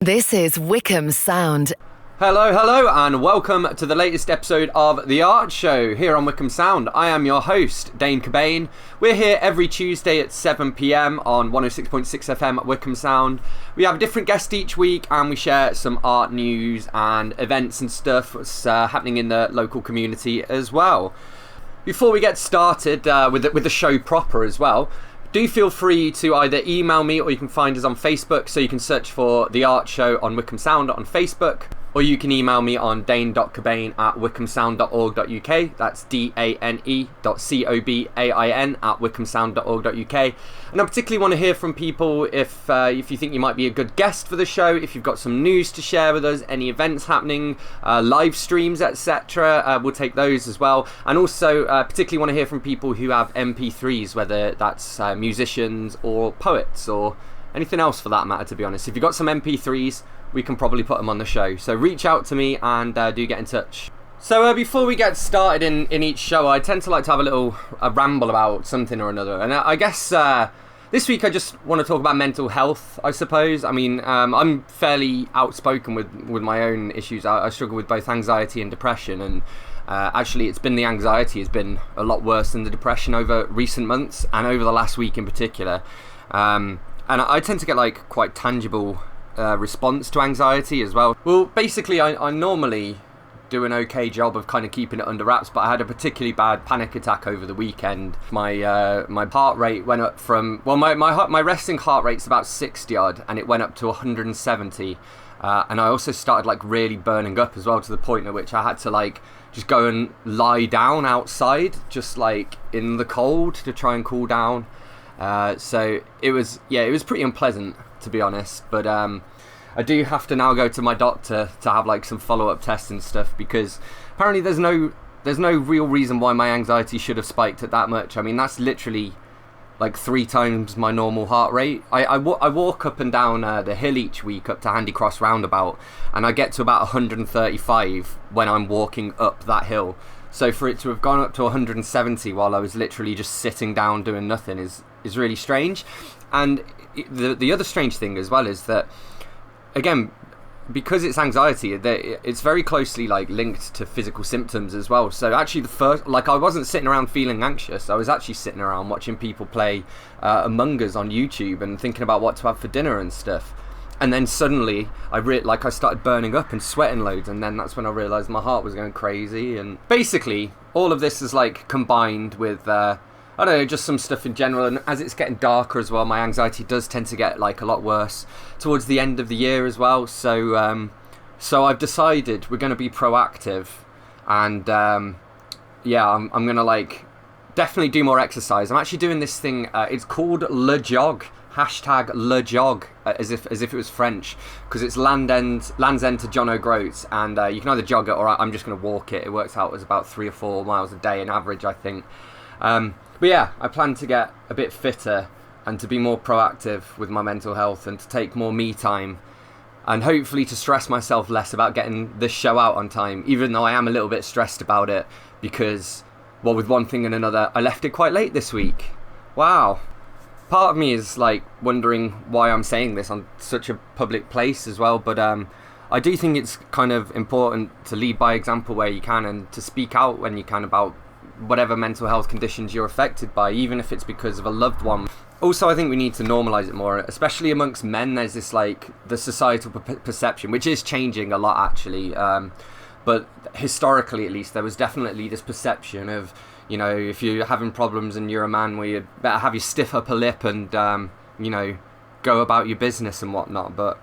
This is Wickham Sound. Hello, and welcome to the latest episode of The Art Show here on Wickham Sound. I am your host, Dane Cobain. We're here every Tuesday at 7 p.m. on 106.6 FM at Wickham Sound. We have a different guest each week, and we share some art news and events and stuff that's happening in the local community as well. Before we get started with the show proper as well, do feel free to either email me, or you can find us on Facebook, so you can search for The Art Show on Wickham Sound on Facebook, or you can email me on dane.cobain@wickhamsound.org.uk. That's dane.cobain@wickhamsound.org.uk. And I particularly want to hear from people if you think you might be a good guest for the show, if you've got some news to share with us, any events happening, live streams, etc. We'll take those as well. And also particularly want to hear from people who have MP3s, whether that's musicians or poets or anything else for that matter, to be honest. If you've got some MP3s, we can probably put them on the show. So reach out to me and do get in touch. So before we get started in each show, I tend to like to have a ramble about something or another. And I guess this week I just want to talk about mental health, I suppose. I mean, I'm fairly outspoken with my own issues. I struggle with both anxiety and depression. And actually, it's been the anxiety has been a lot worse than the depression over recent months and over the last week in particular. And I tend to get like quite tangible response to anxiety as well. Well, basically, I normally do an okay job of kind of keeping it under wraps, but I had a particularly bad panic attack over the weekend. My heart rate went up from, well, my resting heart rate's about 60 odd, and it went up to 170. And I also started like really burning up as well, to the point at which I had to like just go and lie down outside, just like in the cold, to try and cool down. So it was pretty unpleasant, to be honest, but I do have to now go to my doctor to have like some follow-up tests and stuff, because apparently there's no real reason why my anxiety should have spiked at that much. I mean, that's literally like 3 times my normal heart rate. I walk up and down the hill each week up to Handy Cross roundabout, and I get to about 135 when I'm walking up that hill. So for it to have gone up to 170 while I was literally just sitting down doing nothing is really strange. And the other strange thing as well is that, again, because it's anxiety, it's very closely like linked to physical symptoms as well. So actually I wasn't sitting around feeling anxious. I was actually sitting around watching people play Among Us on YouTube and thinking about what to have for dinner and stuff. And then suddenly I started burning up and sweating loads, and then that's when I realised my heart was going crazy. And basically all of this is like combined with I don't know, just some stuff in general, and as it's getting darker as well, my anxiety does tend to get like a lot worse towards the end of the year as well. So I've decided we're going to be proactive, and I'm going to like definitely do more exercise. I'm actually doing this thing. It's called Le Jog. Hashtag Le Jog, as if it was French, because it's Land's End to John O'Groats, and you can either jog it or I'm just going to walk it. It works out as about 3 or 4 miles a day in average, I think. But yeah, I plan to get a bit fitter and to be more proactive with my mental health, and to take more me time, and hopefully to stress myself less about getting this show out on time, even though I am a little bit stressed about it because, well, with one thing and another, I left it quite late this week. Wow. Part of me is like wondering why I'm saying this on such a public place as well, but I do think it's kind of important to lead by example where you can, and to speak out when you can about whatever mental health conditions you're affected by, even if it's because of a loved one. Also, I think we need to normalise it more, especially amongst men. There's this like the societal perception, which is changing a lot actually, but historically at least there was definitely this perception of, you know, if you're having problems and you're a man, well, you better have your stiff upper lip and you know, go about your business and whatnot. But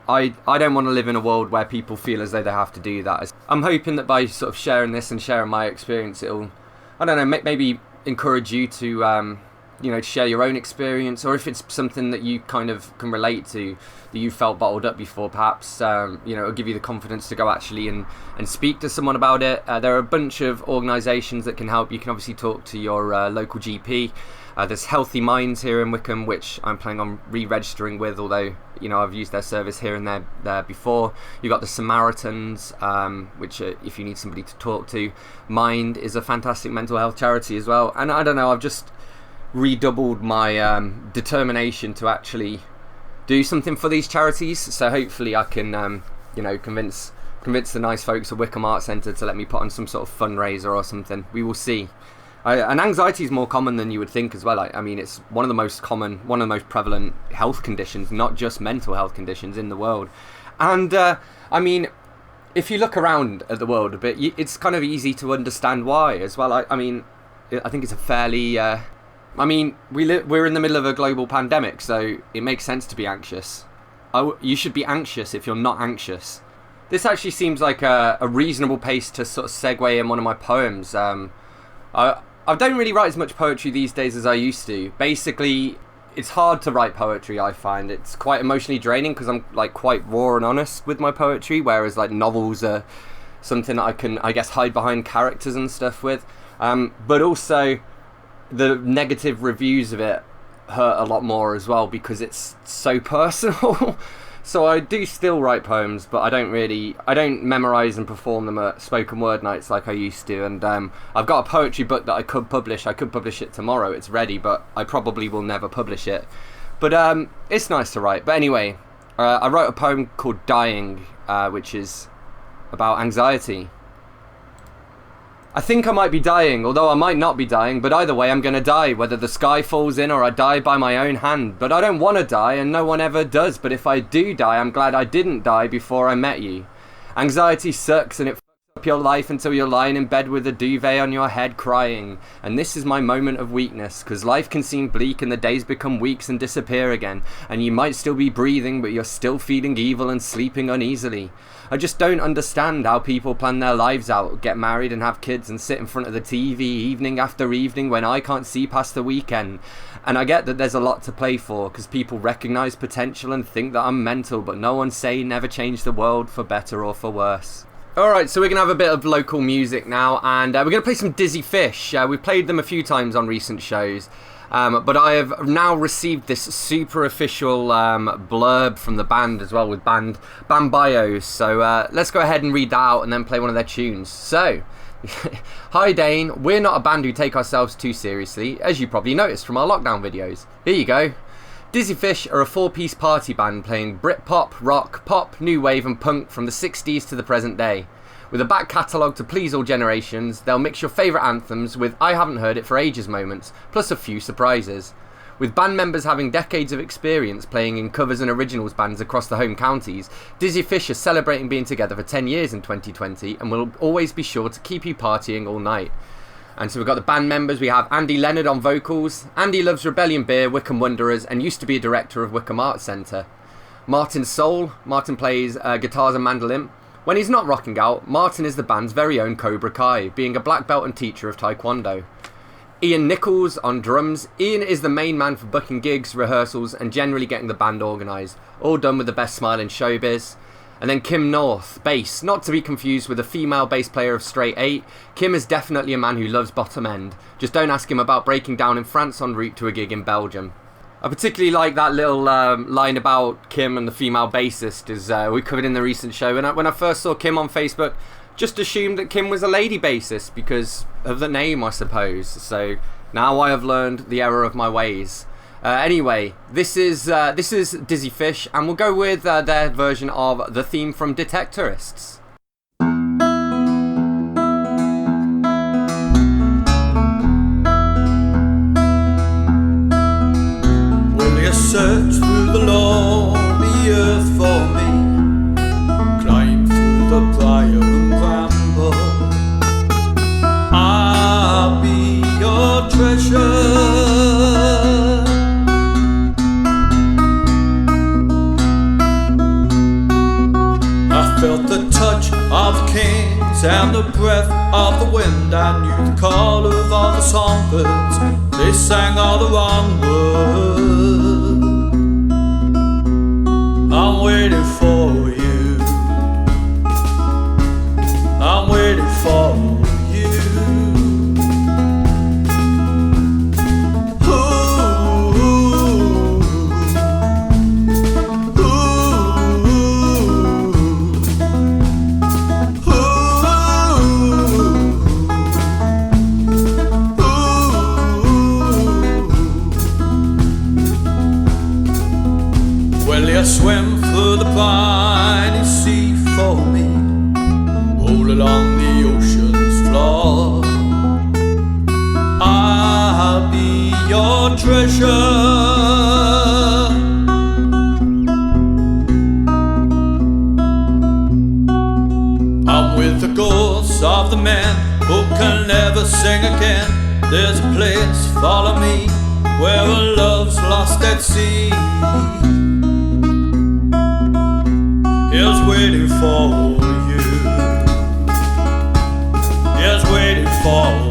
I don't want to live in a world where people feel as though they have to do that. I'm hoping that by sort of sharing this and sharing my experience, it'll, I don't know, maybe encourage you to you know, to share your own experience, or if it's something that you kind of can relate to, that you felt bottled up before, perhaps you know, it'll give you the confidence to go actually and speak to someone about it. There are a bunch of organisations that can help. You can obviously talk to your local GP. There's Healthy Minds here in Wickham, which I'm planning on re-registering with, although, you know, I've used their service here and there before. You've got the Samaritans, which if you need somebody to talk to. Mind is a fantastic mental health charity as well. And I don't know, I've just redoubled my determination to actually do something for these charities. So hopefully I can, convince the nice folks at Wickham Arts Centre to let me put on some sort of fundraiser or something. We will see. And anxiety is more common than you would think as well. I mean, it's one of the most prevalent health conditions, not just mental health conditions in the world. And I mean, if you look around at the world a bit, it's kind of easy to understand why as well. I mean, I think it's a fairly... we're in the middle of a global pandemic, so it makes sense to be anxious. You should be anxious if you're not anxious. This actually seems like a reasonable pace to sort of segue in one of my poems. I don't really write as much poetry these days as I used to. Basically, it's hard to write poetry, I find. It's quite emotionally draining because I'm like quite raw and honest with my poetry, whereas like novels are something that I can, I guess, hide behind characters and stuff with. But also, the negative reviews of it hurt a lot more as well because it's so personal. So I do still write poems, but I don't memorise and perform them at spoken word nights like I used to. And I've got a poetry book that I could publish. I could publish it tomorrow. It's ready, but I probably will never publish it. But it's nice to write. But anyway, I wrote a poem called Dying, which is about anxiety. I think I might be dying, although I might not be dying, but either way I'm going to die, whether the sky falls in or I die by my own hand. But I don't want to die, and no one ever does, but if I do die, I'm glad I didn't die before I met you. Anxiety sucks, and it fucks up your life until you're lying in bed with a duvet on your head crying. And this is my moment of weakness, because life can seem bleak and the days become weeks and disappear again, and you might still be breathing, but you're still feeling evil and sleeping uneasily. I just don't understand how people plan their lives out, get married and have kids and sit in front of the TV evening after evening when I can't see past the weekend. And I get that there's a lot to play for because people recognise potential and think that I'm mental, but no one say never change the world for better or for worse. Alright, so we're going to have a bit of local music now, and we're going to play some Dizzy Fish. We've played them a few times on recent shows. But I have now received this super official blurb from the band as well with band bios. So let's go ahead and read that out and then play one of their tunes. So, hi Dane, we're not a band who take ourselves too seriously, as you probably noticed from our lockdown videos. Here you go. Dizzy Fish are a 4-piece party band playing Britpop, rock, pop, new wave and punk from the 60s to the present day. With a back catalogue to please all generations, they'll mix your favourite anthems with I haven't heard it for ages moments, plus a few surprises. With band members having decades of experience playing in covers and originals bands across the home counties, Dizzy Fish are celebrating being together for 10 years in 2020 and will always be sure to keep you partying all night. And so we've got the band members. We have Andy Leonard on vocals. Andy loves Rebellion Beer, Wickham Wanderers, and used to be a director of Wickham Arts Centre. Martin Soul. Martin plays guitars and mandolin. When he's not rocking out, Martin is the band's very own Cobra Kai, being a black belt and teacher of Taekwondo. Ian Nichols on drums. Ian is the main man for booking gigs, rehearsals, and generally getting the band organised, all done with the best smile in showbiz. And then Kim North, bass, not to be confused with a female bass player of Straight 8. Kim is definitely a man who loves bottom end. Just don't ask him about breaking down in France en route to a gig in Belgium. I particularly like that little line about Kim and the female bassist, as we covered in the recent show. And when I first saw Kim on Facebook, just assumed that Kim was a lady bassist because of the name, I suppose. So now I have learned the error of my ways. Anyway, this is Dizzy Fish, and we'll go with their version of the theme from Detectorists. Search through the lonely earth for me, climb through the briar and bramble. I'll be your treasure. I felt the touch of the kings and the breath of the wind. I knew the call of all the songbirds. They sang all the wrong words. I'm waiting for you. I'm waiting for you. Ooh, ooh, ooh, Well, with the ghosts of the men who can never sing again. There's a place, follow me, where a love's lost at sea. Here's waiting for you. Here's waiting for you.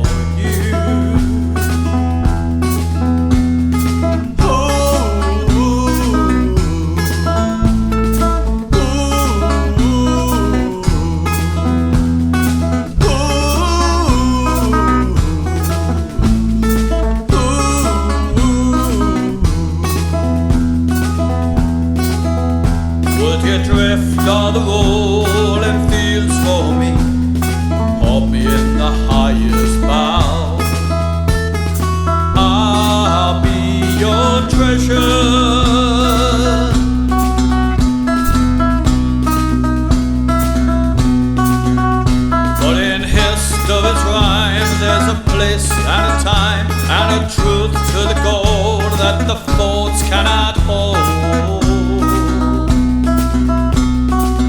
Drift on the rolling fields for me, hold me in the highest bough. I'll be your treasure. But in hist of its rhyme, there's a place and a time and a truth to the gold that the thoughts cannot hold.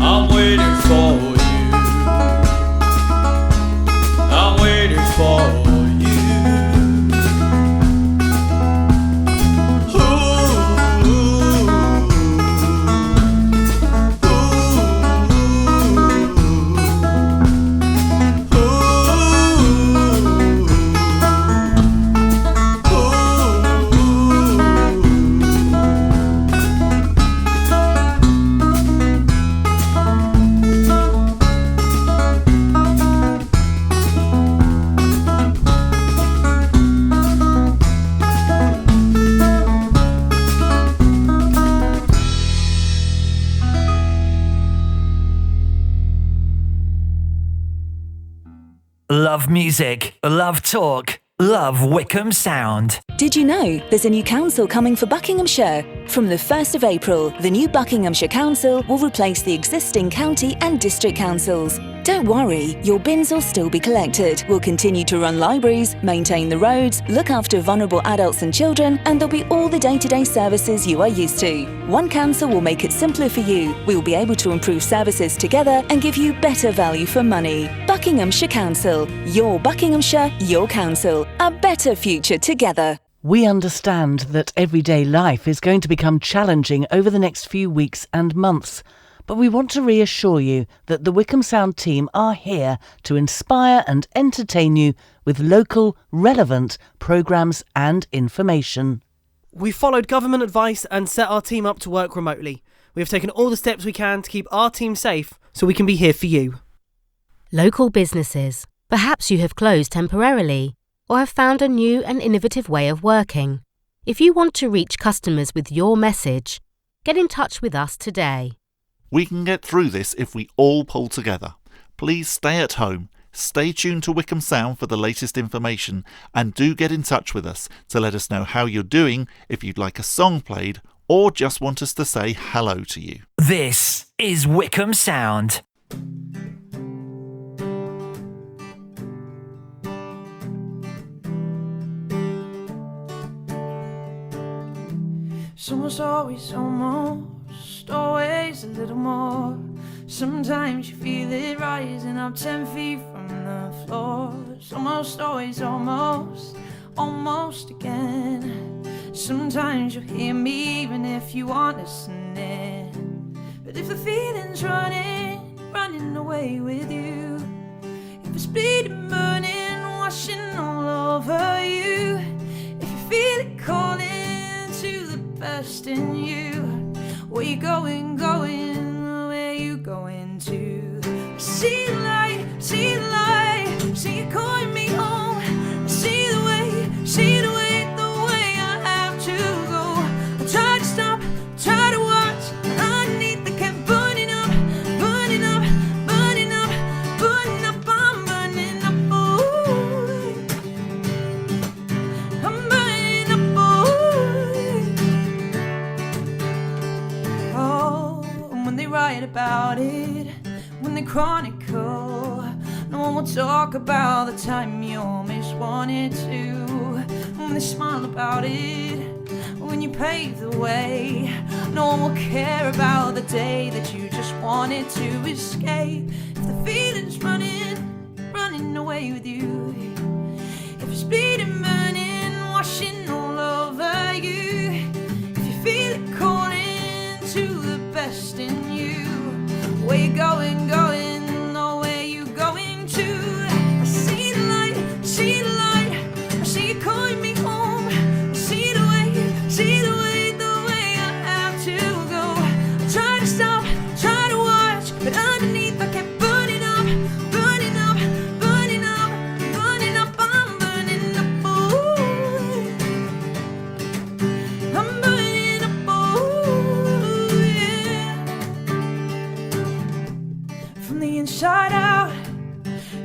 I'm waiting for you. I'm waiting for you. Ooh, ooh, Love music, love talk, love Wickham Sound. Did you know there's a new council coming for Buckinghamshire? From the 1st of April, the new Buckinghamshire Council will replace the existing county and district councils. Don't worry, your bins will still be collected. We'll continue to run libraries, maintain the roads, look after vulnerable adults and children, and there'll be all the day-to-day services you are used to. One council will make it simpler for you. We will be able to improve services together and give you better value for money. Buckinghamshire Council. Your Buckinghamshire, your council. A better future together. We understand that everyday life is going to become challenging over the next few weeks and months, but we want to reassure you that the Wickham Sound team are here to inspire and entertain you with local, relevant programmes and information. We followed government advice and set our team up to work remotely. We have taken all the steps we can to keep our team safe so we can be here for you. Local businesses. Perhaps you have closed temporarily or have found a new and innovative way of working. If you want to reach customers with your message, get in touch with us today. We can get through this if we all pull together. Please stay at home, stay tuned to Wickham Sound for the latest information, and do get in touch with us to let us know how you're doing, if you'd like a song played, or just want us to say hello to you. This is Wickham Sound. Almost always a little more. Sometimes you feel it rising up 10 feet from the floor. It's almost always almost again. Sometimes you'll hear me even if you aren't listening. But if the feeling's running away with you, if it's bleeding, burning, washing all over you, if you feel it calling to the best in you, where you going, where you going to? See the light, see you calling me home. See the way I have to go. I try to stop, try to watch, underneath the kept burning up, I'm burning up, boy. I'm burning up, boy. Oh, and when they write about it, when they chronicle, no one will talk about the time you almost wanted to. When they smile about it, when you pave the way, no one will care about the day that you just wanted wanted to escape. If the feeling's running away with you. If it's bleeding, burning, washing all over you. If you feel it calling to the best in you. Where you going, oh, where you going to? I see the light, I see you calling me home. I see the way I have to go. I try to stop, try to watch, but underneath I kept burning up, burning up, burning up, burning up. I'm burning up, oh, I'm burning up, oh, yeah. From the inside out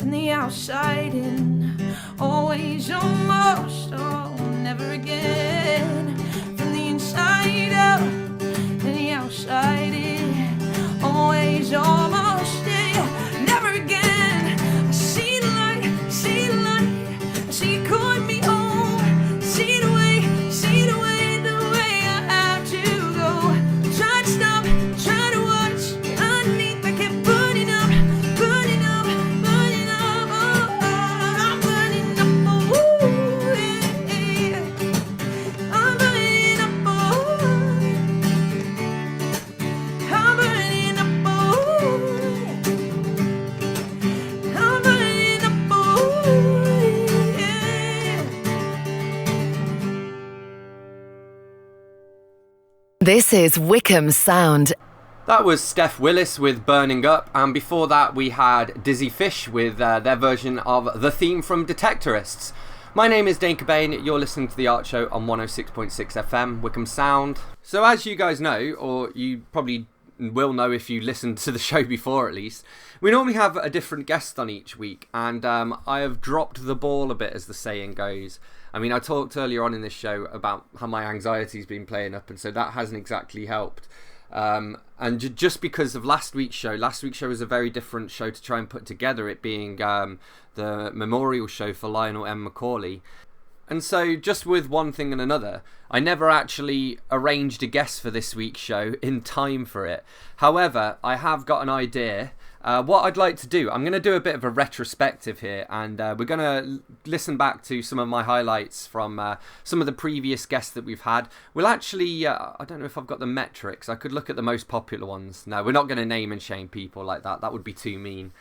and the outside in, always, almost, oh, never again. From the inside out and the outside in, always, almost, yeah, never again. I see the light, I see you calling me home. See the way I have to go. Try to stop, try to watch, but underneath I kept burning up, burning up, burning up. Oh, I'm burning up, oh, yeah. I'm burning up, oh, I'm burning up, oh, I'm burning up, oh, yeah. This is Wickham Sound. That was Steph Willis with Burning Up, and before that we had Dizzy Fish with their version of the theme from Detectorists. My name is Dane Cobain, you're listening to The Art Show on 106.6 FM, Wickham Sound. So as you guys know, or you probably will know if you listened to the show before at least, we normally have a different guest on each week, and I have dropped the ball a bit, as the saying goes. I mean, I talked earlier on in this show about how my anxiety's been playing up, and so that hasn't exactly helped. And just because of last week's show was a very different show to try and put together, it being the memorial show for Lionel M. Macaulay. And so just with one thing and another, I never actually arranged a guest for this week's show in time for it. However, I have got an idea. What I'd like to do, I'm going to do a bit of a retrospective here, and we're going to listen back to some of my highlights from some of the previous guests that we've had. We'll actually, I don't know if I've got the metrics, I could look at the most popular ones. No, we're not going to name and shame people like that would be too mean.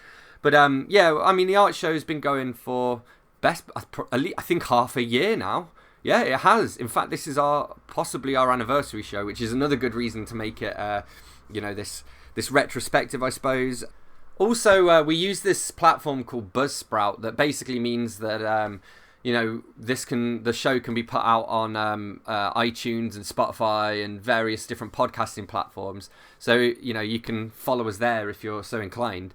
But yeah, I mean, the art show's been going for I think half a year now. Yeah, it has. In fact, this is possibly our anniversary show, which is another good reason to make it, this retrospective, I suppose. Also, we use this platform called Buzzsprout that basically means that the show can be put out on iTunes and Spotify and various different podcasting platforms. So you can follow us there if you're so inclined.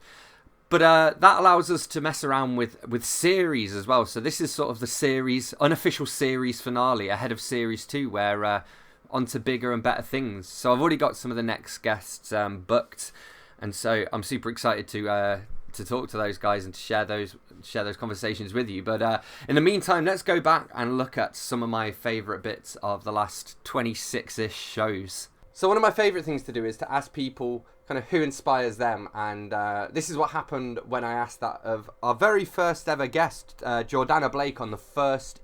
But that allows us to mess around with series as well. So this is sort of the unofficial series finale ahead of series 2, where onto bigger and better things. So I've already got some of the next guests booked. And so I'm super excited to talk to those guys and to share those conversations with you. But in the meantime, let's go back and look at some of my favourite bits of the last 26-ish shows. So one of my favourite things to do is to ask people kind of who inspires them. And this is what happened when I asked that of our very first ever guest, Jordanna Blake, on the first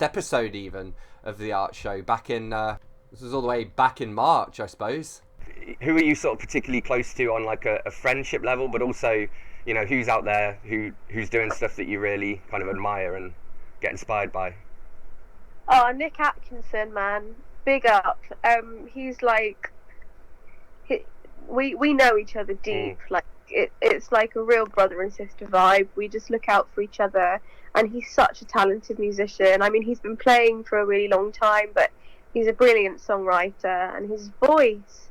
episode even, of the art show back in, this was all the way back in March, I suppose. Who are you sort of particularly close to on like a friendship level, but also, who's out there who's doing stuff that you really kind of admire and get inspired by? Oh, Nick Atkinson, man, big up. He's like, we know each other deep. Like it's like a real brother and sister vibe. We just look out for each other, and he's such a talented musician. I mean, he's been playing for a really long time, but he's a brilliant songwriter, and his voice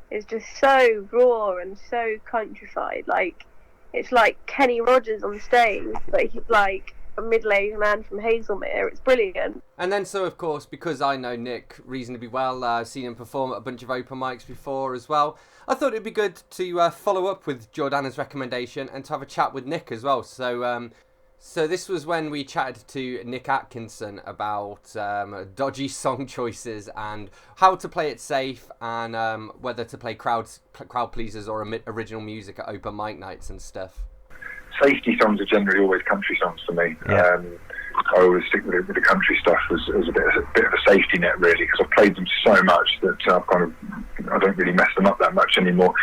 is just so raw and so countrified. Like, it's like Kenny Rogers on stage, but he's like a middle-aged man from Hazelmere. It's brilliant. And then, so of course, because I know Nick reasonably well, I've seen him perform at a bunch of open mics before as well, I thought it'd be good to follow up with Jordanna's recommendation and to have a chat with Nick as well. So So this was when we chatted to Nick Atkinson about dodgy song choices and how to play it safe, and whether to play crowd pleasers or original music at open mic nights and stuff. Safety songs are generally always country songs for me. Yeah. I always stick with the country stuff as a bit of a safety net, really, because I've played them so much that I don't really mess them up that much anymore.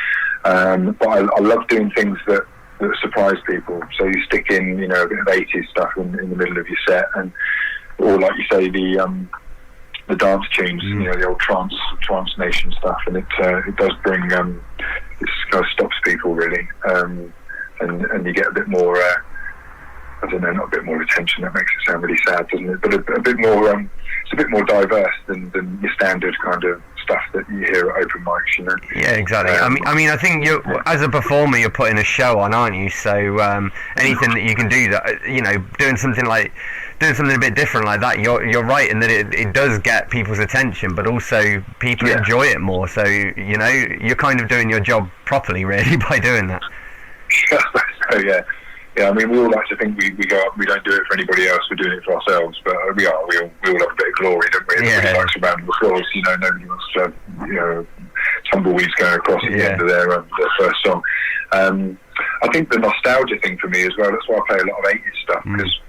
But I love doing things that surprise people. So you stick in, a bit of 80s stuff in the middle of your set, or like you say, the dance tunes, the old trance nation stuff, and it does bring it kind of stops people really, and you get a bit more. I don't know, not a bit more attention. That makes it sound really sad, doesn't it? But a bit more. It's a bit more diverse than your standard kind of stuff that you hear at open mics. Yeah, exactly. I mean, I think you, as a performer, you're putting a show on, aren't you? So anything that you can do that, doing something a bit different like that, you're right in that it does get people's attention, but also people enjoy it more. So you're kind of doing your job properly, really, by doing that. So yeah, I mean, we all like to think we go up, we don't do it for anybody else, we're doing it for ourselves, but we all have a bit of glory, don't we? Everybody likes a round of applause, nobody wants to have, tumbleweeds going across at the end of their first song. I think the nostalgia thing for me as well, that's why I play a lot of 80s stuff, because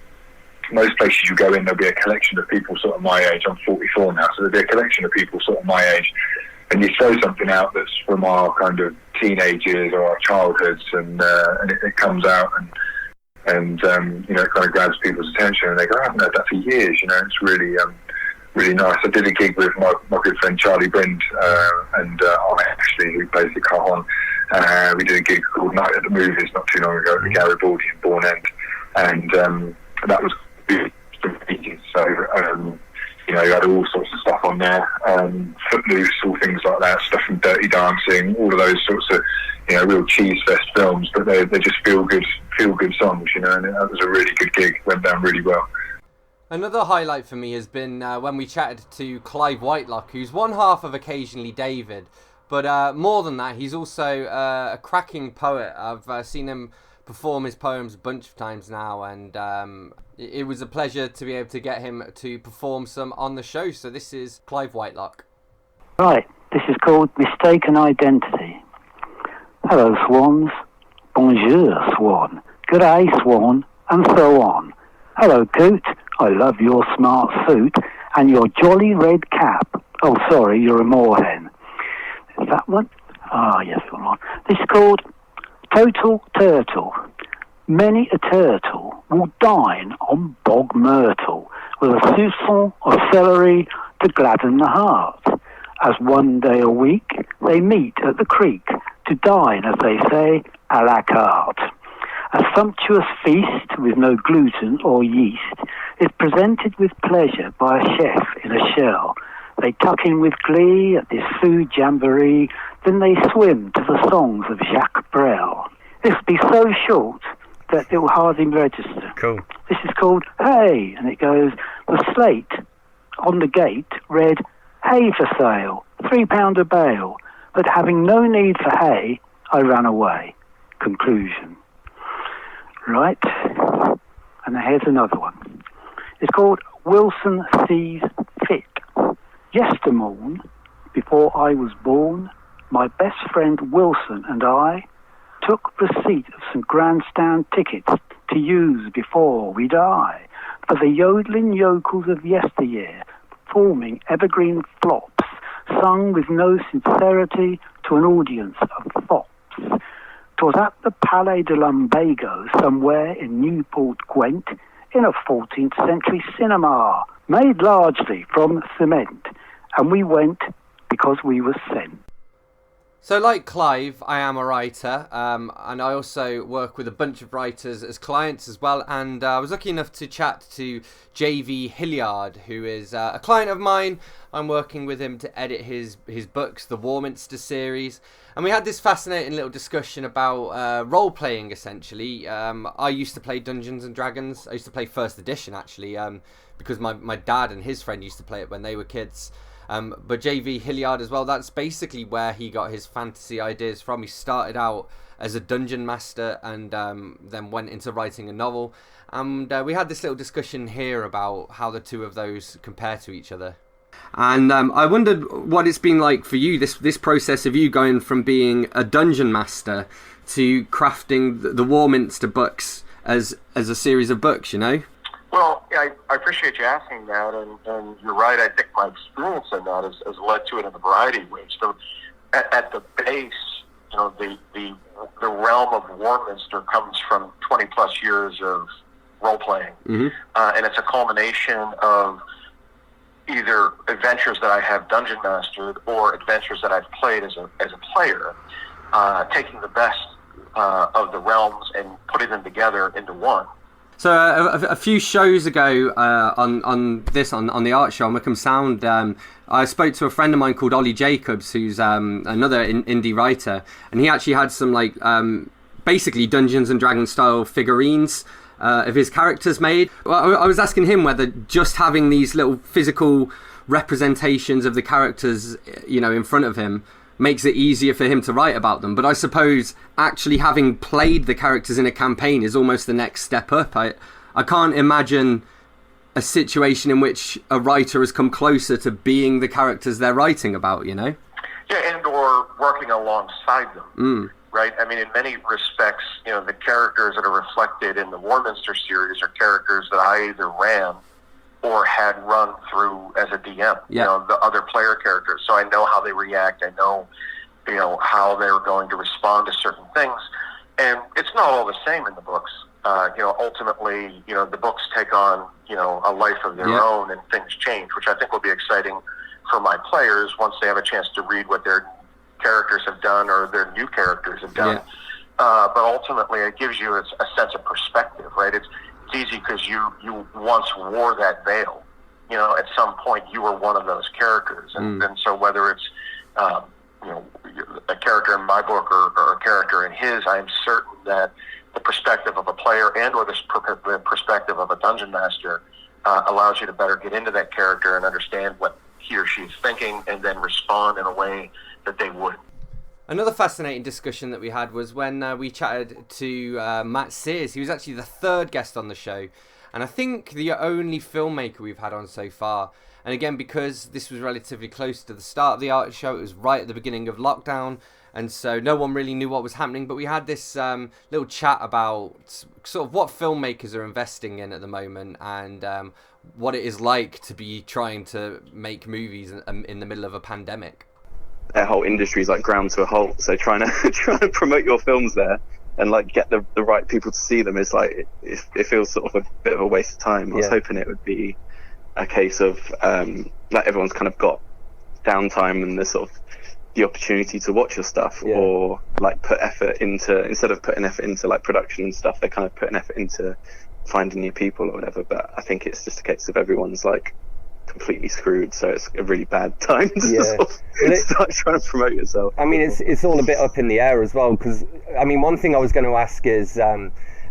most places you go in, there'll be a collection of people sort of my age. I'm 44 now, so there'll be a collection of people sort of my age, and you throw something out that's from our kind of teenagers or our childhoods, and it comes out, and it kind of grabs people's attention, and they go, I haven't heard that for years. It's really really nice. I did a gig with my good friend Charlie Brind and I actually, who plays the cajon. We did a gig called Night at the Movies not too long ago at the Garibaldi in Bourne End, and that was amazing. So you had all sorts of stuff on there, Footloose, all things like that, stuff from Dirty Dancing, all of those sorts of real cheese fest films, but they just feel good songs, and that was a really good gig, went down really well. Another highlight for me has been when we chatted to Clive Whitelock, who's one half of Occasionally David, but more than that, he's also a cracking poet. I've seen him perform his poems a bunch of times now, and it was a pleasure to be able to get him to perform some on the show. So this is Clive Whitelock. Right, this is called Mistaken Identity. Hello, swans. Bonjour, swan. Good day, swan, and so on. Hello, coot. I love your smart suit and your jolly red cap. Oh, sorry, you're a moorhen. Is that one? Ah, yes, come on. This is called Total Turtle. Many a turtle will dine on bog myrtle with a soupçon of celery to gladden the heart. As one day a week they meet at the creek to dine, as they say, à la carte. A sumptuous feast with no gluten or yeast is presented with pleasure by a chef in a shell. They tuck in with glee at this food jamboree, then they swim to the songs of Jacques Brel. This will be so short that it will hardly register. Cool. This is called Hay, and it goes, the slate on the gate read, hay for sale, £3 a bale, but having no need for hay, I ran away. Conclusion. Right, and here's another one. It's called Wilson Sees Fit. Yestermorn, before I was born, my best friend Wilson and I took receipt of some grandstand tickets to use before we die for the yodeling yokels of yesteryear, performing evergreen flops, sung with no sincerity to an audience of fops. 'Twas at the Palais de Lumbago, somewhere in Newport Gwent, in a 14th century cinema, made largely from cement, and we went because we were sent. So like Clive, I am a writer, and I also work with a bunch of writers as clients as well, and I was lucky enough to chat to JV Hilliard, who is a client of mine. I'm working with him to edit his books, the Warminster series, and we had this fascinating little discussion about role-playing, essentially. I used to play Dungeons & Dragons. I used to play 1st edition, actually, because my dad and his friend used to play it when they were kids. But JV Hilliard as well, that's basically where he got his fantasy ideas from. He started out as a dungeon master and then went into writing a novel. And we had this little discussion here about how the two of those compare to each other. And I wondered what it's been like for you, this process of you going from being a dungeon master to crafting the Warminster books as a series of books, you know? Well, I appreciate you asking that, and you're right. I think my experience in that has led to it in a variety of ways. So at the base, you know, the realm of Warminster comes from 20 plus years of role-playing, and it's a culmination of either adventures that I have dungeon mastered or adventures that I've played as a player, taking the best of the realms and putting them together into one. So a few shows ago on the art show on Wickham Sound, I spoke to a friend of mine called Ollie Jacobs, who's another indie writer, and he actually had some basically Dungeons and Dragons style figurines of his characters made. Well, I was asking him whether just having these little physical representations of the characters, you know, in front of him makes it easier for him to write about them. But I suppose actually having played the characters in a campaign is almost the next step up. I can't imagine a situation in which a writer has come closer to being the characters they're writing about, you know? Yeah, and or working alongside them, right? I mean, in many respects, you know, the characters that are reflected in the Warminster series are characters that I either ran or had run through as a DM, you know, the other player characters. So I know how they react. I know, you know, how they're going to respond to certain things. And it's not all the same in the books. You know, ultimately, you know, the books take on, you know, a life of their own and things change, which I think will be exciting for my players once they have a chance to read what their characters have done or their new characters have done. But ultimately, it gives you a sense of perspective, right? It's easy because you once wore that veil. You know, at some point you were one of those characters, and so whether it's you know, a character in my book or a character in his, I am certain that the perspective of a player and or the perspective of a dungeon master allows you to better get into that character and understand what he or she is thinking, and then respond in a way that they would. Another fascinating discussion that we had was when we chatted to Matt Sears. He was actually the third guest on the show, and I think the only filmmaker we've had on so far. And again, because this was relatively close to the start of the art show, it was right at the beginning of lockdown, and so no one really knew what was happening. But we had this little chat about sort of what filmmakers are investing in at the moment, and what it is like to be trying to make movies in the middle of a pandemic. Their whole industry's like ground to a halt, so trying to promote your films there and like get the right people to see them is like it feels sort of a bit of a waste of time. I was hoping it would be a case of like everyone's kind of got downtime and the opportunity to watch your stuff, or like put effort into, instead of putting effort into like production and stuff, they kind of put an effort into finding new people or whatever. But I think it's just a case of everyone's like completely screwed, so it's a really bad time to start trying to promote yourself. I mean, it's all a bit up in the air as well, because I mean, one thing I was going to ask is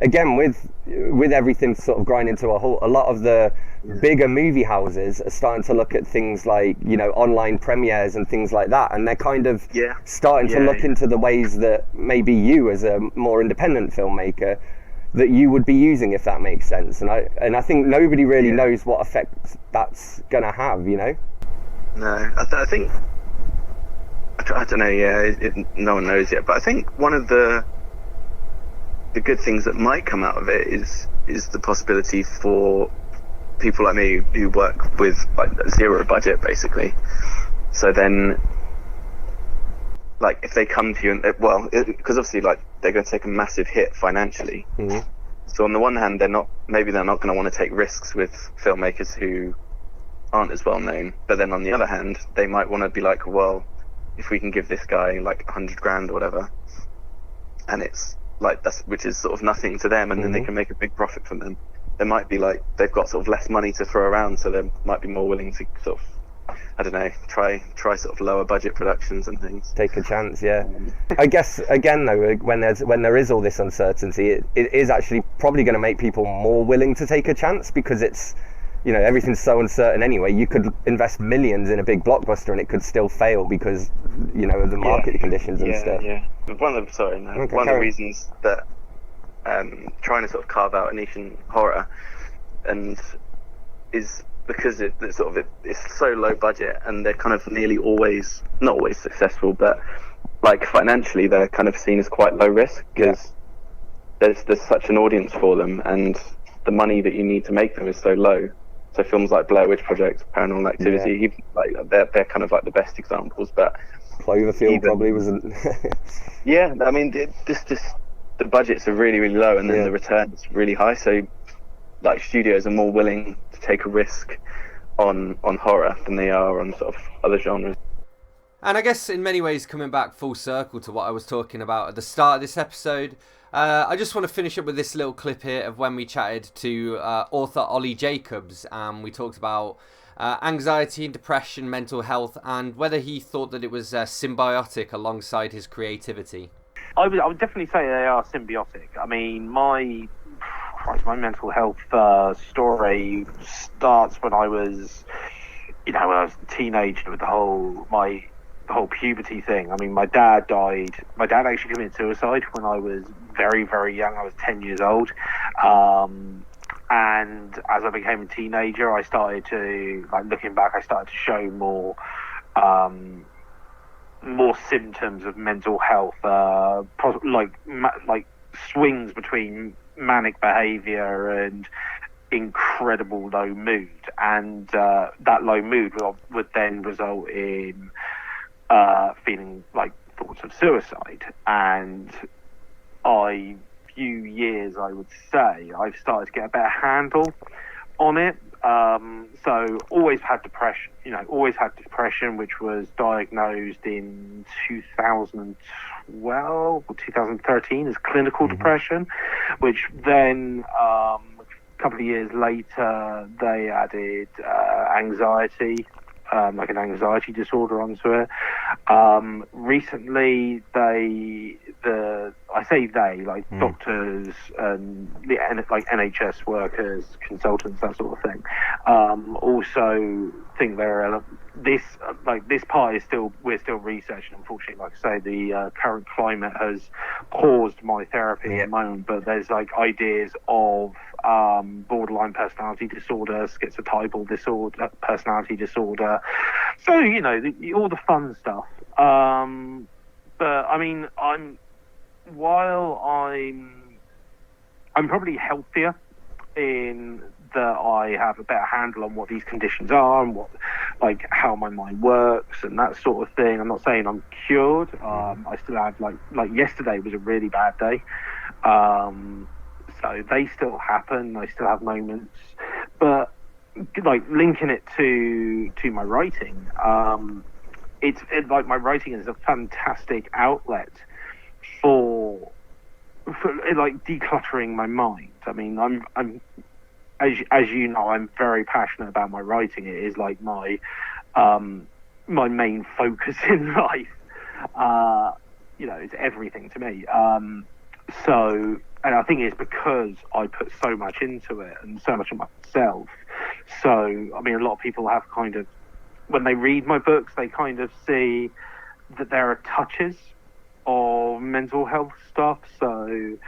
again, with everything sort of grinding to a halt, a lot of the bigger movie houses are starting to look at things like, you know, online premieres and things like that, and they're kind of starting to look into the ways that maybe you, as a more independent filmmaker, that you would be using, if that makes sense. And I think nobody really knows what effect that's going to have, you know? No, I think, I don't know, no one knows yet, but I think one of the good things that might come out of it is the possibility for people like me who work with like zero budget, basically. So then, like, if they come to you and because obviously like they're going to take a massive hit financially. So on the one hand, they're not going to want to take risks with filmmakers who aren't as well known. But then on the other hand, they might want to be like, well, if we can give this guy like $100,000 or whatever, and it's like which is sort of nothing to them, and then they can make a big profit from them. They might be like, they've got sort of less money to throw around, so they might be more willing to sort of, I don't know, try sort of lower budget productions and things. Take a chance, I guess again though, when there is all this uncertainty, it is actually probably going to make people more willing to take a chance, because it's everything's so uncertain anyway. You could invest millions in a big blockbuster and it could still fail because, of the market conditions and stuff. Yeah. One of the reasons that trying to sort of carve out a niche in horror and is because it's so low budget, and they're kind of nearly always, not always successful, but like financially they're kind of seen as quite low risk because there's such an audience for them, and the money that you need to make them is so low. So films like Blair Witch Project, Paranormal Activity, they're kind of like the best examples. But Cloverfield probably wasn't. Yeah, I mean, the budgets are really, really low, and then the returns really high. So, like, studios are more willing to take a risk on horror than they are on sort of other genres. And I guess in many ways, coming back full circle to what I was talking about at the start of this episode, I just want to finish up with this little clip here of when we chatted to author Ollie Jacobs. We talked about anxiety and depression, mental health, and whether he thought that it was symbiotic alongside his creativity. I would definitely say they are symbiotic. I mean, my mental health story starts when I was, when I was a teenager with the whole puberty thing. I mean, my dad died. My dad actually committed suicide when I was very, very young. I was 10 years old. And as I became a teenager, I started to, looking back, I started to show more symptoms of mental health, like swings between manic behavior and incredible low mood. And that low mood would then result in feeling like thoughts of suicide. And few years, I would say, I've started to get a better handle on it. So always had depression, which was diagnosed in 2012 or 2013 as clinical depression, which then a couple of years later they added anxiety, like an anxiety disorder onto it. Recently, doctors and like NHS workers, consultants, that sort of thing, also think this part is we're still researching. Unfortunately, like I say, the current climate has paused my therapy at the moment, but there's ideas of borderline personality disorder, schizotypal disorder, personality disorder. So all the fun stuff. But I mean, I'm probably healthier in that I have a better handle on what these conditions are and how my mind works and that sort of thing. I'm not saying I'm cured. I still have like yesterday was a really bad day. So they still happen. I still have moments, but linking it to my writing, it's my writing is a fantastic outlet for decluttering my mind. I mean, I'm as you know, I'm very passionate about my writing. It is like my main focus in life. It's everything to me. And I think it's because I put so much into it and so much of myself. So, I mean, a lot of people have when they read my books, they kind of see that there are touches of mental health stuff. So,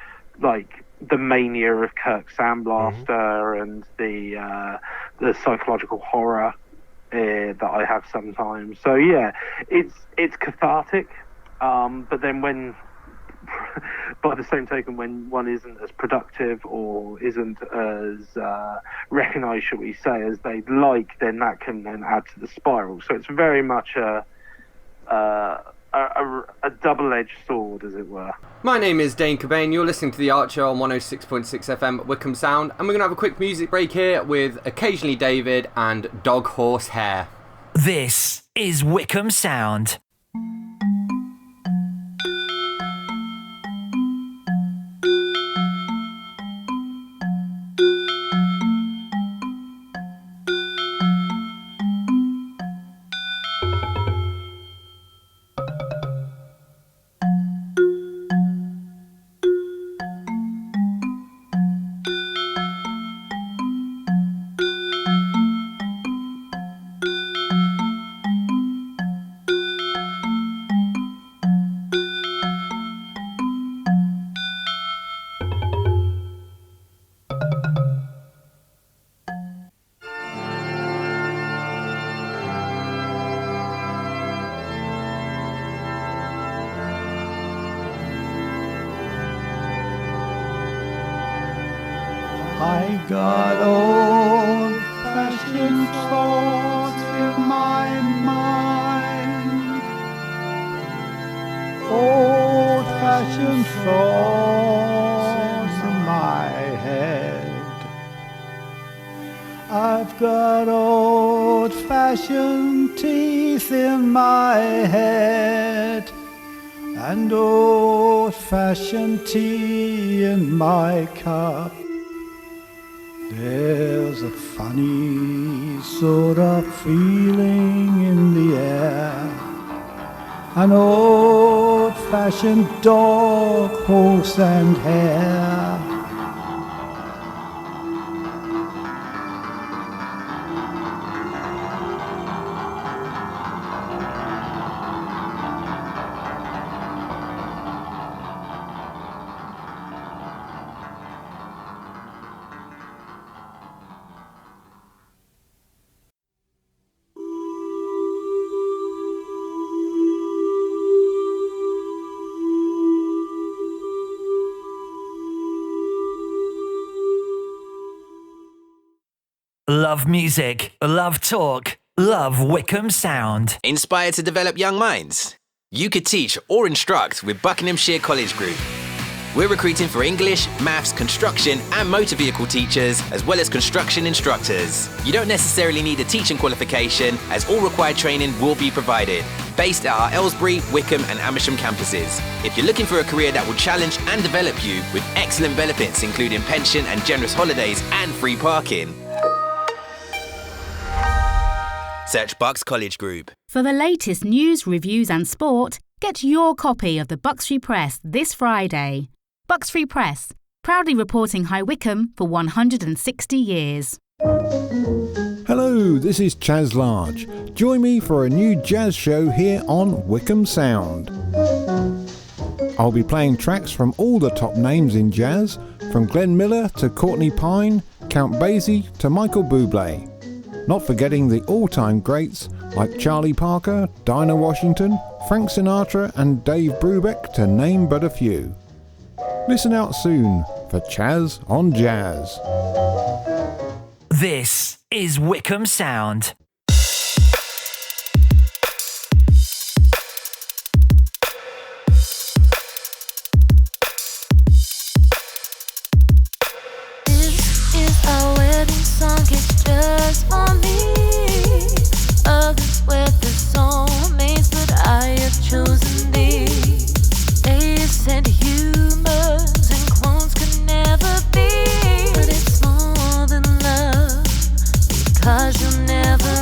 like the mania of Kirk Sandblaster and the psychological horror that I have sometimes. So, yeah, it's cathartic. But then by the same token, when one isn't as productive or isn't as recognised, shall we say, as they'd like, then that can then add to the spiral. So it's very much a double-edged sword, as it were. My name is Dane Cobain. You're listening to The Archer on 106.6 FM at Wickham Sound, and we're going to have a quick music break here with Occasionally David and Dog Horse Hair. This is Wickham Sound. I got old-fashioned thoughts in my mind, old-fashioned thoughts in my head. I've got old-fashioned teeth in my head and old-fashioned tea in my cup. There's a funny sort of feeling in the air, an old-fashioned dog, horse and hare. Love music, love talk, love Wickham Sound. Inspired to develop young minds? You could teach or instruct with Buckinghamshire College Group. We're recruiting for English, maths, construction and motor vehicle teachers, as well as construction instructors. You don't necessarily need a teaching qualification, as all required training will be provided. Based at our Aylesbury, Wickham and Amersham campuses. If you're looking for a career that will challenge and develop you with excellent benefits including pension and generous holidays and free parking, search Bucks College Group. For the latest news, reviews and sport, get your copy of the Bucks Free Press this Friday. Bucks Free Press, proudly reporting High Wycombe for 160 years. Hello, this is Chaz Large. Join me for a new jazz show here on Wickham Sound. I'll be playing tracks from all the top names in jazz, from Glenn Miller to Courtney Pine, Count Basie to Michael Bublé. Not forgetting the all-time greats like Charlie Parker, Dinah Washington, Frank Sinatra and Dave Brubeck, to name but a few. Listen out soon for Chaz on Jazz. This is Wickham Sound. This is our wedding song, it's just for me. Others with the soulmates, but I have chosen thee. They said humors and clones could never be, but it's more than love, because you'll never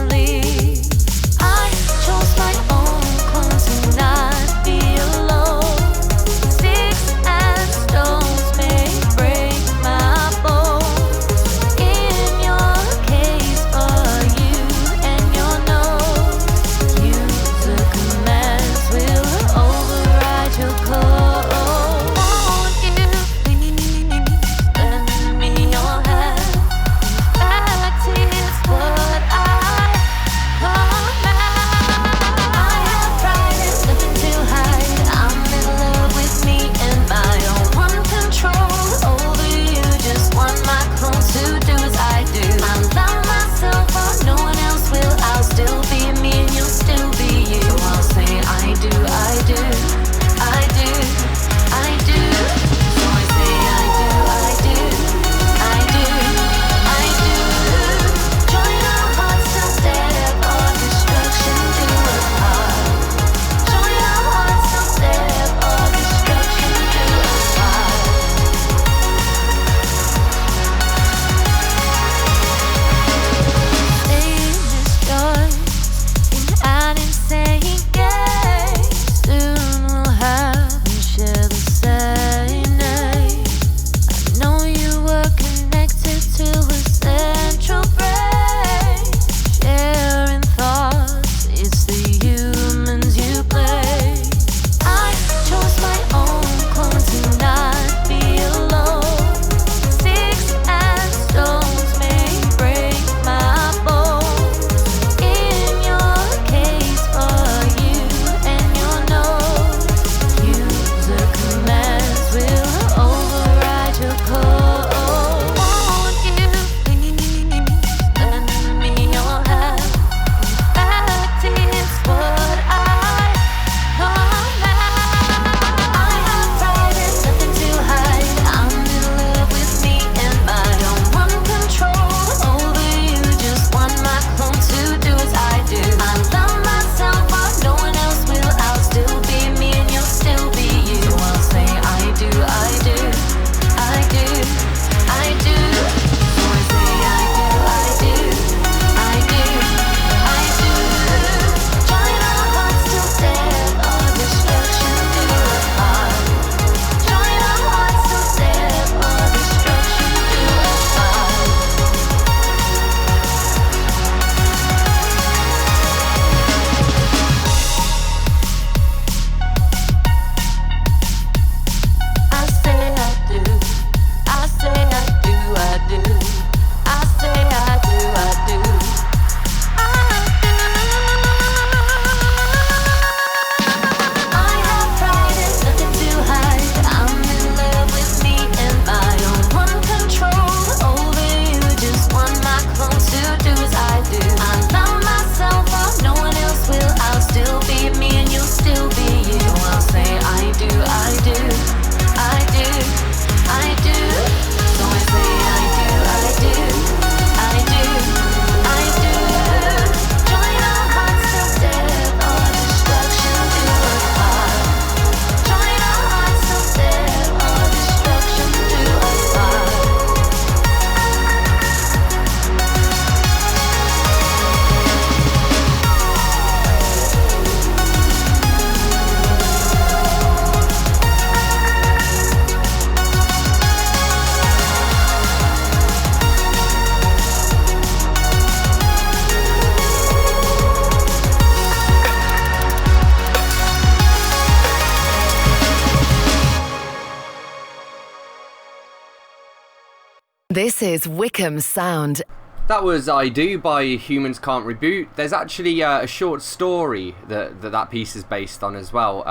This is Wickham Sound. That was I Do by Humans Can't Reboot. There's actually a short story that piece is based on as well.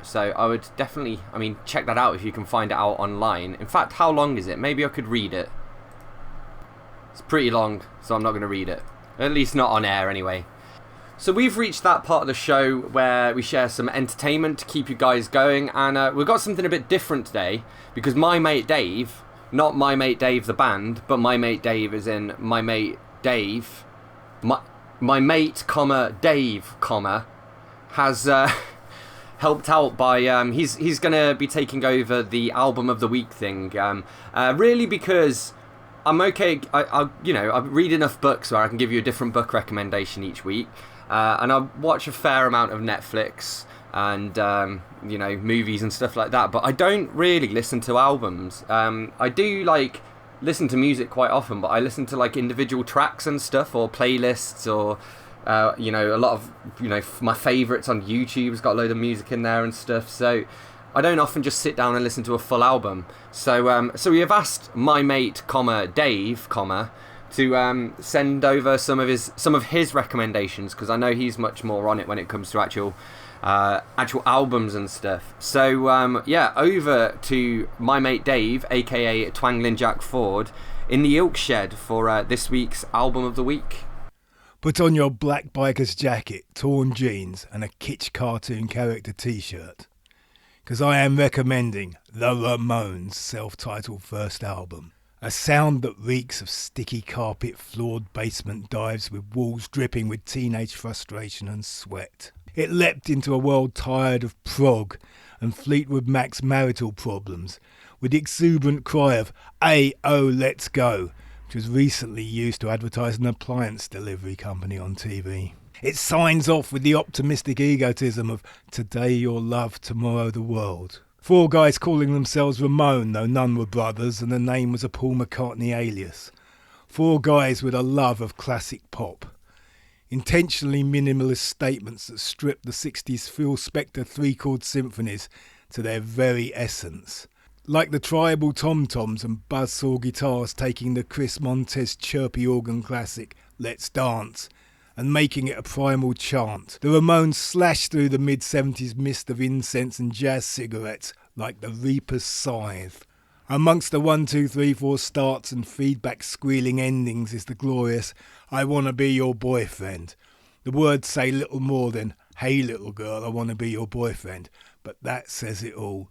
So I would definitely, check that out if you can find it out online. In fact, how long is it? Maybe I could read it. It's pretty long, so I'm not going to read it. At least not on air anyway. So we've reached that part of the show where we share some entertainment to keep you guys going. And we've got something a bit different today because my mate Dave... Not My Mate Dave the band, but My Mate Dave as in My Mate Dave. My mate, Dave, has helped out by... he's going to be taking over the Album of the Week thing. Really because I'm okay... I read enough books where I can give you a different book recommendation each week. And I watch a fair amount of Netflix and movies and stuff like that, but I don't really listen to albums. I do listen to music quite often, but I listen to individual tracks and stuff, or playlists, or a lot of my favourites on YouTube's got a load of music in there and stuff, so I don't often just sit down and listen to a full album. So we have asked my mate, Dave, to send over some of his recommendations, because I know he's much more on it when it comes to actual albums and stuff. So over to my mate Dave, aka Twangling Jack Ford, in the Ilk Shed for this week's Album of the Week. Put on your black biker's jacket, torn jeans and a kitsch cartoon character t-shirt, because I am recommending The Ramones' self-titled first album. A sound that reeks of sticky carpet floored basement dives with walls dripping with teenage frustration and sweat. It leapt into a world tired of prog and Fleetwood Mac's marital problems, with the exuberant cry of "A-O, let's go," which was recently used to advertise an appliance delivery company on TV. It signs off with the optimistic egotism of "Today your love, tomorrow the world." Four guys calling themselves Ramone, though none were brothers, and the name was a Paul McCartney alias. Four guys with a love of classic pop. Intentionally minimalist statements that strip the 60s Phil Spector three-chord symphonies to their very essence. Like the tribal tom-toms and buzzsaw guitars taking the Chris Montez chirpy organ classic Let's Dance and making it a primal chant, the Ramones slashed through the mid-70s mist of incense and jazz cigarettes like the Reaper's scythe. Amongst the 1, 2, 3, 4 starts and feedback squealing endings is the glorious "I wanna be your boyfriend." The words say little more than "Hey little girl, I wanna be your boyfriend," but that says it all.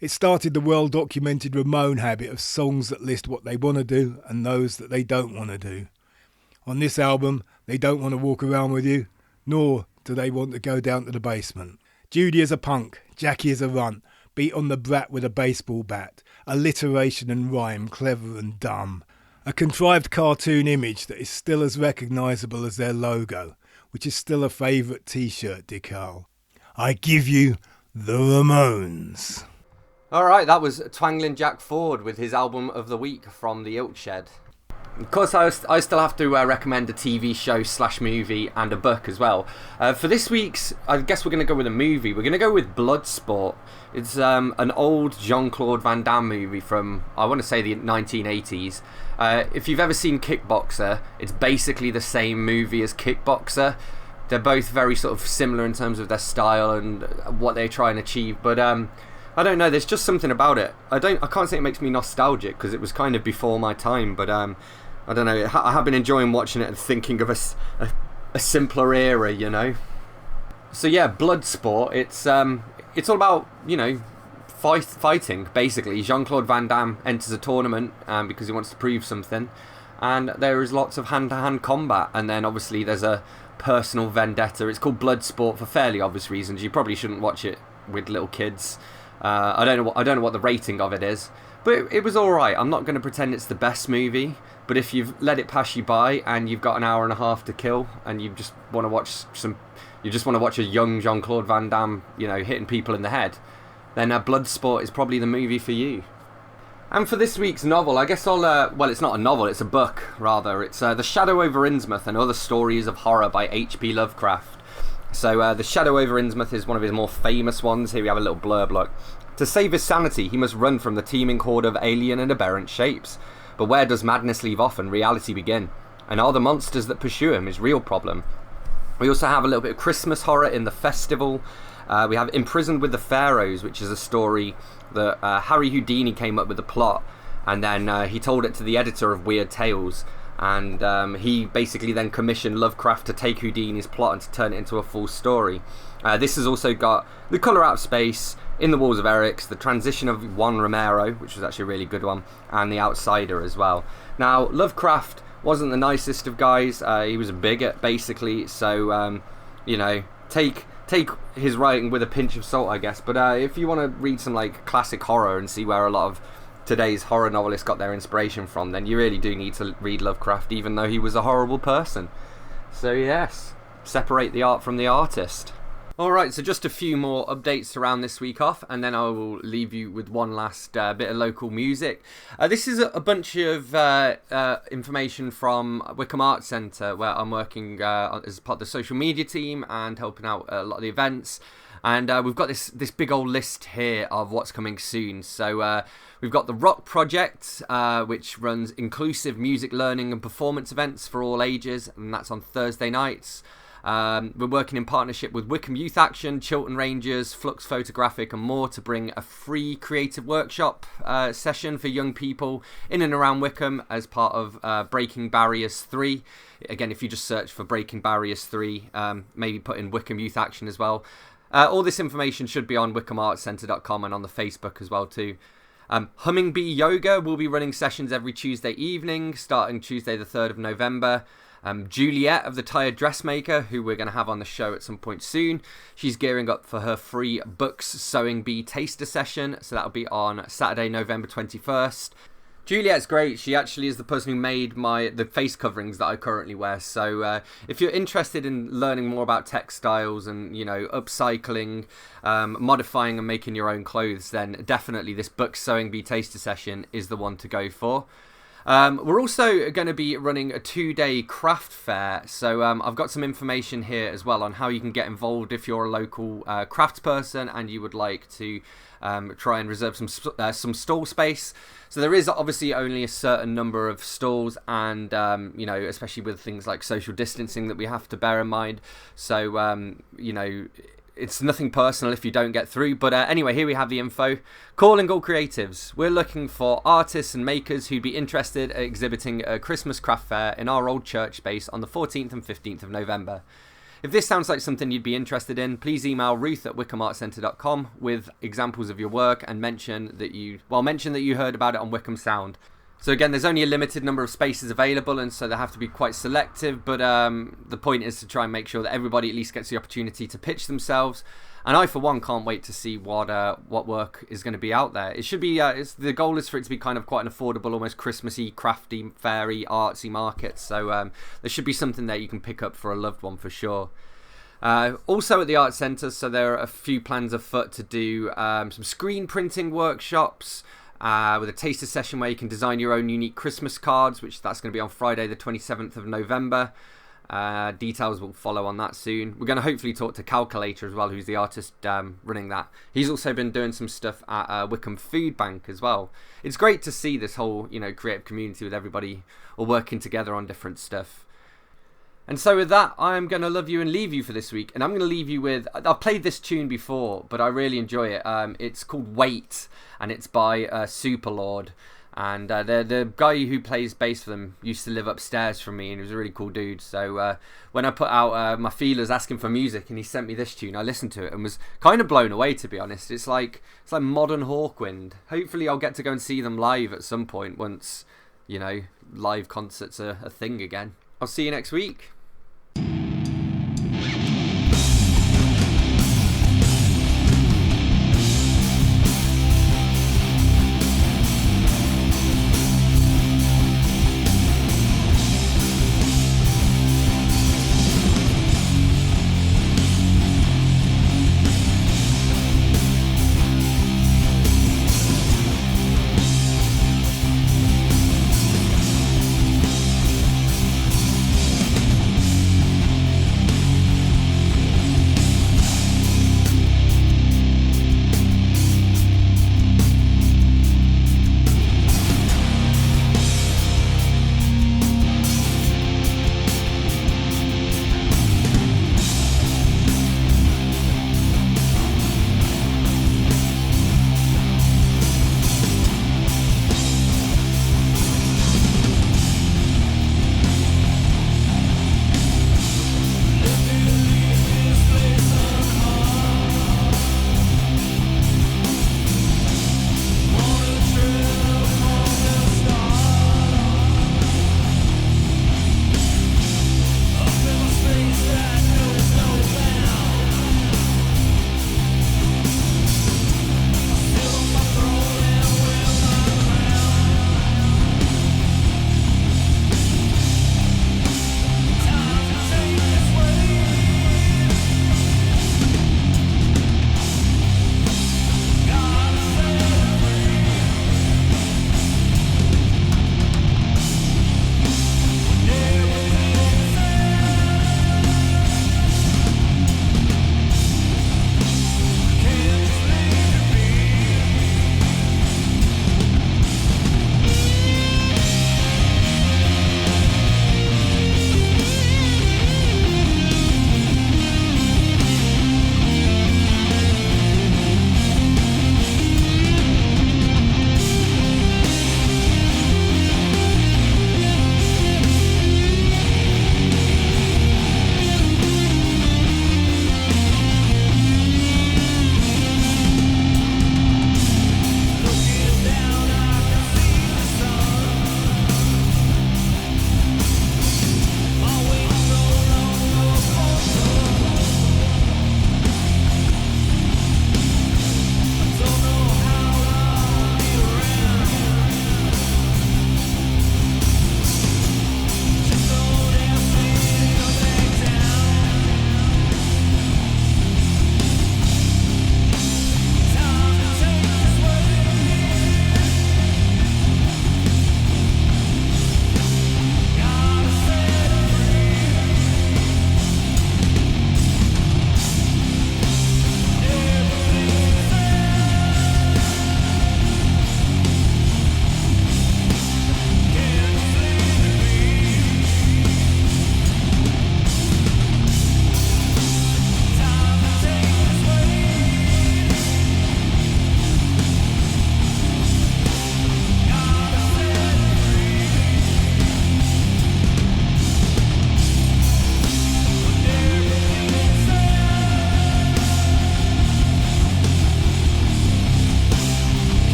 It started the well-documented Ramone habit of songs that list what they want to do and those that they don't want to do. On this album, they don't want to walk around with you, nor do they want to go down to the basement. Judy is a punk, Jackie is a runt, beat on the brat with a baseball bat, alliteration and rhyme clever and dumb. A contrived cartoon image that is still as recognisable as their logo, which is still a favourite t-shirt decal. I give you The Ramones. Alright, that was Twangling Jack Ford with his Album of the Week from the Ilk Shed. Of course, I still have to recommend a TV show / movie and a book as well. For this week's, I guess we're going to go with a movie. We're going to go with Bloodsport. It's an old Jean-Claude Van Damme movie from, I want to say, the 1980s. If you've ever seen Kickboxer, it's basically the same movie as Kickboxer. They're both very sort of similar in terms of their style and what they try and achieve, but I don't know, there's just something about it. I can't say it makes me nostalgic because it was kind of before my time, but I don't know, I have been enjoying watching it and thinking of a simpler era, you know. So yeah, Bloodsport, it's all about, fighting, basically. Jean-Claude Van Damme enters a tournament because he wants to prove something, and there is lots of hand-to-hand combat, and then obviously there's a personal vendetta. It's called Bloodsport for fairly obvious reasons. You probably shouldn't watch it with little kids. I don't know what the rating of it is, but it was alright. I'm not going to pretend it's the best movie, but if you've let it pass you by and you've got an hour and a half to kill and you just want to watch a young Jean-Claude Van Damme, hitting people in the head, then Bloodsport is probably the movie for you. And for this week's novel, I guess well, it's not a novel, it's a book, rather. It's The Shadow over Innsmouth and Other Stories of Horror by H.P. Lovecraft. So The Shadow over Innsmouth is one of his more famous ones. Here we have a little blurb, look. To save his sanity, he must run from the teeming horde of alien and aberrant shapes. But where does madness leave off and reality begin? And are the monsters that pursue him his real problem? We also have a little bit of Christmas horror in The Festival. We have Imprisoned with the Pharaohs, which is a story that Harry Houdini came up with the plot, and then he told it to the editor of Weird Tales, and he basically then commissioned Lovecraft to take Houdini's plot and to turn it into a full story. This has also got The Colour Out of Space, In the Walls of Eryx, The Transition of Juan Romero, which was actually a really good one, and The Outsider as well. Now, Lovecraft wasn't the nicest of guys. He was a bigot, basically, so, you know, take his writing with a pinch of salt, I guess. But if you want to read some, like, classic horror and see where a lot of today's horror novelists got their inspiration from, then you really do need to read Lovecraft, even though he was a horrible person. So, yes, separate the art from the artist. Alright, so just a few more updates around this week off, and then I will leave you with one last bit of local music. This is a bunch of information from Wickham Arts Centre, where I'm working as part of the social media team and helping out a lot of the events. And we've got this big old list here of what's coming soon. So we've got the Rock Project, which runs inclusive music learning and performance events for all ages, and that's on Thursday nights. We're working in partnership with Wickham Youth Action, Chiltern Rangers, Flux Photographic and more to bring a free creative workshop session for young people in and around Wickham as part of Breaking Barriers 3. Again, if you just search for Breaking Barriers 3, maybe put in Wickham Youth Action as well. All this information should be on wickhamartscentre.com and on the Facebook as well too. Humming Bee Yoga will be running sessions every Tuesday evening, starting Tuesday the 3rd of November. Juliet of the Tired Dressmaker, who we're going to have on the show at some point soon, she's gearing up for her free Books Sewing Bee taster session, so that'll be on Saturday, November 21st. Juliet's great. She actually is the person who made the face coverings that I currently wear. So if you're interested in learning more about textiles and, you know, upcycling, modifying and making your own clothes, then definitely this Books Sewing Bee taster session is the one to go for. We're also going to be running a 2-day craft fair, so I've got some information here as well on how you can get involved if you're a local craftsperson and you would like to try and reserve some stall space. So there is obviously only a certain number of stalls, and you know, especially with things like social distancing that we have to bear in mind. So you know, it's nothing personal if you don't get through, but anyway, here we have the info. Calling all creatives. We're looking for artists and makers who'd be interested at exhibiting a Christmas craft fair in our old church space on the 14th and 15th of November. If this sounds like something you'd be interested in, please email ruth@wickhamartscentre.com with examples of your work and mention that you heard about it on Wickham Sound. So again, there's only a limited number of spaces available, and so they have to be quite selective, but the point is to try and make sure that everybody at least gets the opportunity to pitch themselves. And I, for one, can't wait to see what work is going to be out there. It should be, the goal is for it to be kind of quite an affordable, almost Christmassy, crafty, fairy, artsy market. So there should be something there you can pick up for a loved one for sure. Also at the Arts Centre, so there are a few plans afoot to do some screen printing workshops, with a taster session where you can design your own unique Christmas cards, that's going to be on Friday the 27th of November. Details will follow on that soon. We're going to hopefully talk to Calculator as well, who's the artist running that. He's also been doing some stuff at Wickham Food Bank as well. It's great to see this whole, you know, creative community with everybody all working together on different stuff. And so with that, I'm going to love you and leave you for this week. And I'm going to leave you with... I've played this tune before, but I really enjoy it. It's called Wait, and it's by Superlord. And the guy who plays bass for them used to live upstairs from me, and he was a really cool dude. So when I put out my feelers asking for music, and he sent me this tune, I listened to it and was kind of blown away, to be honest. It's like modern Hawkwind. Hopefully I'll get to go and see them live at some point once, you know, live concerts are a thing again. I'll see you next week.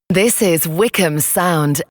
This is Wickham Sound